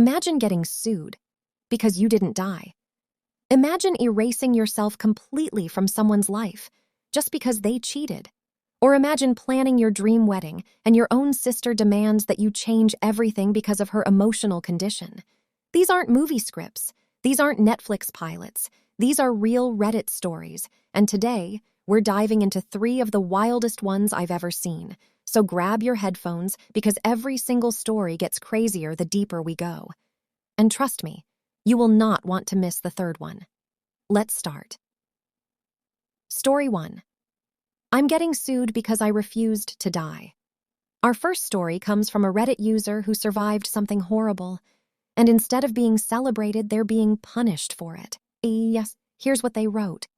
Imagine getting sued because you didn't die. Imagine erasing yourself completely from someone's life just because they cheated. Or imagine planning your dream wedding and your own sister demands that you change everything because of her emotional condition. These aren't movie scripts. These aren't Netflix pilots. These are real Reddit stories. And today, we're diving into 3 of the wildest ones I've ever seen. So grab your headphones because every single story gets crazier the deeper we go. And trust me, you will not want to miss the 3rd one. Let's start. Story 1. I'm getting sued because I refused to die. Our first story comes from a Reddit user who survived something horrible, and instead of being celebrated, they're being punished for it. Yes, here's what they wrote.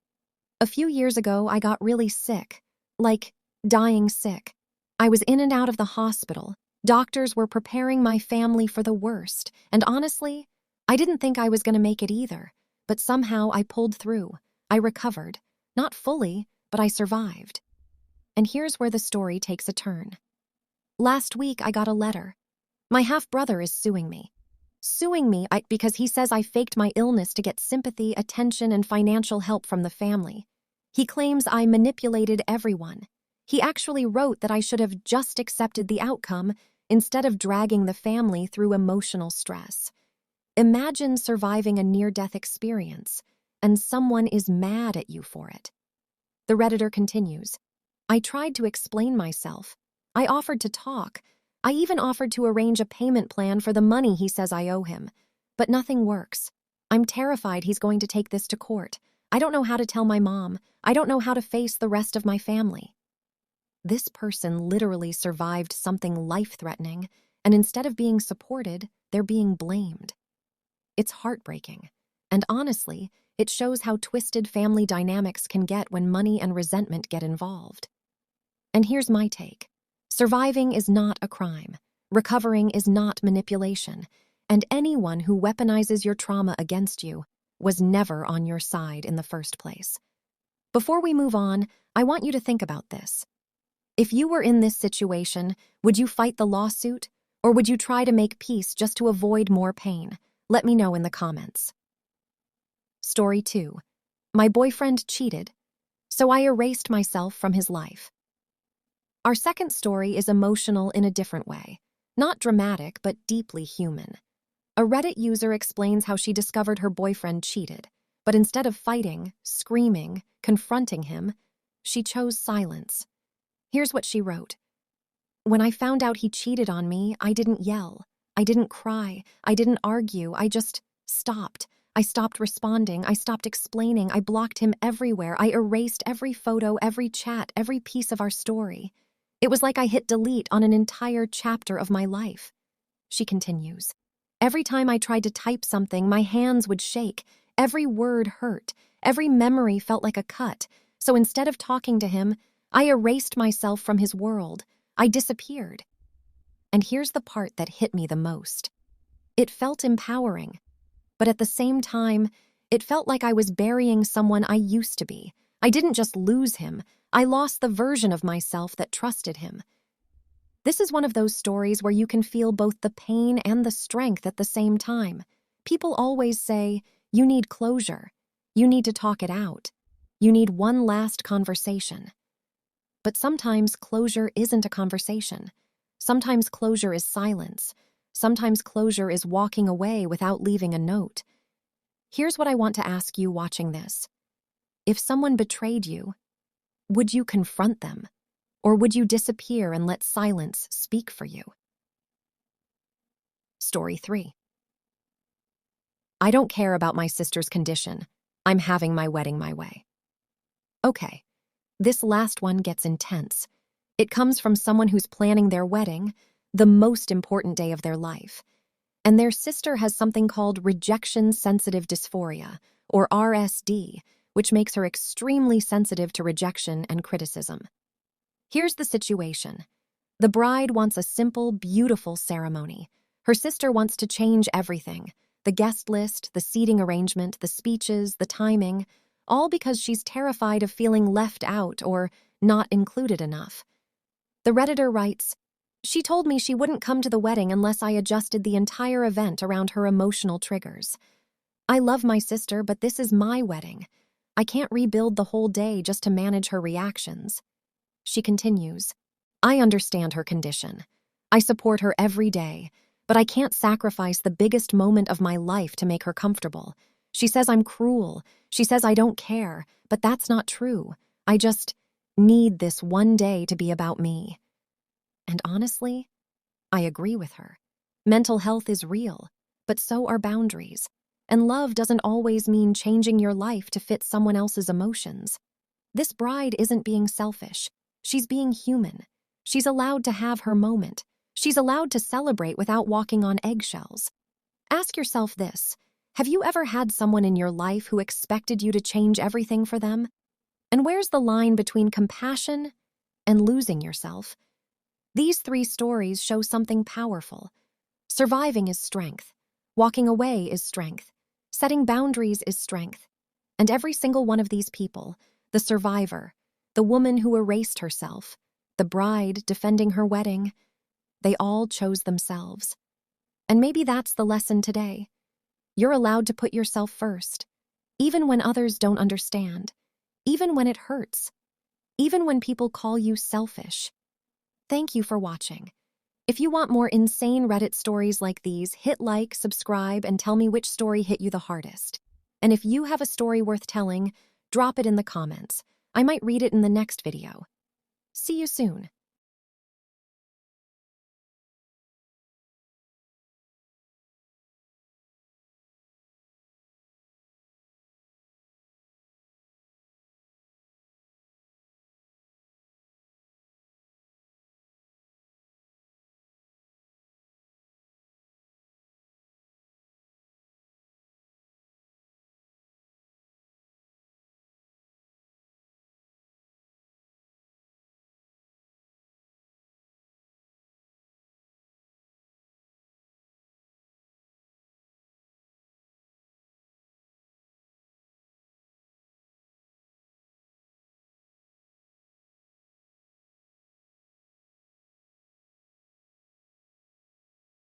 A few years ago, I got really sick, like dying sick. I was in and out of the hospital. Doctors were preparing my family for the worst, and honestly, I didn't think I was going to make it either, but somehow I pulled through. I recovered. Not fully, but I survived. And here's where the story takes a turn. Last week, I got a letter. My half-brother is suing me. Because he says I faked my illness to get sympathy, attention, and financial help from the family. He claims I manipulated everyone. He actually wrote that I should have just accepted the outcome instead of dragging the family through emotional stress. Imagine surviving a near-death experience, and someone is mad at you for it. The Redditor continues, I tried to explain myself. I offered to talk. I even offered to arrange a payment plan for the money he says I owe him. But nothing works. I'm terrified he's going to take this to court. I don't know how to tell my mom. I don't know how to face the rest of my family. This person literally survived something life-threatening, and instead of being supported, they're being blamed. It's heartbreaking, and honestly, it shows how twisted family dynamics can get when money and resentment get involved. And here's my take. Surviving is not a crime. Recovering is not manipulation. And anyone who weaponizes your trauma against you was never on your side in the first place. Before we move on, I want you to think about this. If you were in this situation, would you fight the lawsuit? Or would you try to make peace just to avoid more pain? Let me know in the comments. Story 2. My boyfriend cheated, so I erased myself from his life. Our second story is emotional in a different way. Not dramatic, but deeply human. A Reddit user explains how she discovered her boyfriend cheated, but instead of fighting, screaming, confronting him, she chose silence. Here's what she wrote. When I found out he cheated on me, I didn't yell. I didn't cry. I didn't argue. I just stopped. I stopped responding. I stopped explaining. I blocked him everywhere. I erased every photo, every chat, every piece of our story. It was like I hit delete on an entire chapter of my life. She continues. Every time I tried to type something, my hands would shake. Every word hurt. Every memory felt like a cut. So instead of talking to him, I erased myself from his world. I disappeared. And here's the part that hit me the most. It felt empowering. But at the same time, it felt like I was burying someone I used to be. I didn't just lose him. I lost the version of myself that trusted him. This is one of those stories where you can feel both the pain and the strength at the same time. People always say, you need closure. You need to talk it out. You need one last conversation. But sometimes closure isn't a conversation. Sometimes closure is silence. Sometimes closure is walking away without leaving a note. Here's what I want to ask you watching this. If someone betrayed you, would you confront them? Or would you disappear and let silence speak for you? Story 3. I don't care about my sister's condition. I'm having my wedding my way. Okay, this last one gets intense. It comes from someone who's planning their wedding, the most important day of their life. And their sister has something called rejection-sensitive dysphoria, or RSD, which makes her extremely sensitive to rejection and criticism. Here's the situation. The bride wants a simple, beautiful ceremony. Her sister wants to change everything. The guest list, the seating arrangement, the speeches, the timing, all because she's terrified of feeling left out or not included enough. The Redditor writes, She told me she wouldn't come to the wedding unless I adjusted the entire event around her emotional triggers. I love my sister, but this is my wedding. I can't rebuild the whole day just to manage her reactions. She continues, I understand her condition. I support her every day, but I can't sacrifice the biggest moment of my life to make her comfortable. She says I'm cruel. She says I don't care, but that's not true. I just need this one day to be about me. And honestly, I agree with her. Mental health is real, but so are boundaries. And love doesn't always mean changing your life to fit someone else's emotions. This bride isn't being selfish. She's being human. She's allowed to have her moment. She's allowed to celebrate without walking on eggshells. Ask yourself this: have you ever had someone in your life who expected you to change everything for them? And where's the line between compassion and losing yourself? These 3 stories show something powerful. Surviving is strength. Walking away is strength. Setting boundaries is strength. And every single one of these people, the survivor, the woman who erased herself, the bride defending her wedding, they all chose themselves. And maybe that's the lesson today. You're allowed to put yourself first, even when others don't understand, even when it hurts, even when people call you selfish. Thank you for watching. If you want more insane Reddit stories like these, hit like, subscribe, and tell me which story hit you the hardest. And if you have a story worth telling, drop it in the comments. I might read it in the next video. See you soon.